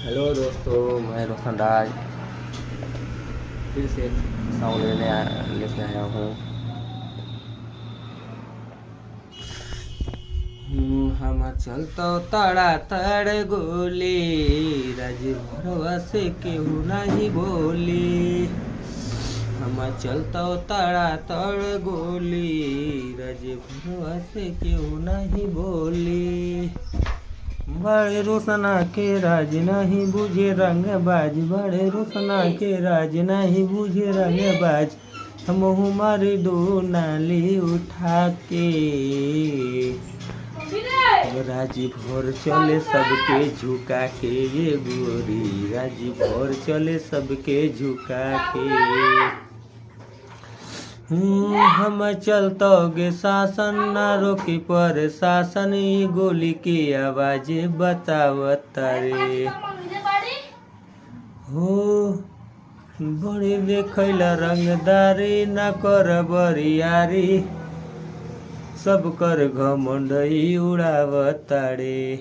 Hello दोस्तों, मैं रोशन राज फिर से सॉन्ग लेके आया हूँ। हम चलता तड़ा तड़ गोली, राज भरवा से केहू नहीं बोली। हम चलता तड़ा तड़ गोली, राज भरवा से केहू नहीं बोली। बड़े रोशना के राज नहीं बुझे रंगबाज, बड़े रोशना के राज नहीं बुझे रंगबाज। हम हमारे दो नाली उठा के, राजी भोर चले सबके झुका के, ये गोरी राजी भोर चले सबके झुका के। हम चलतोगे शासन ना रोकी पर शासन, गोली की आवाज बतावत रे हो। बड़े देखैला रंगदारी ना कर बरियारी, सब कर घमंडई उड़ावत रे।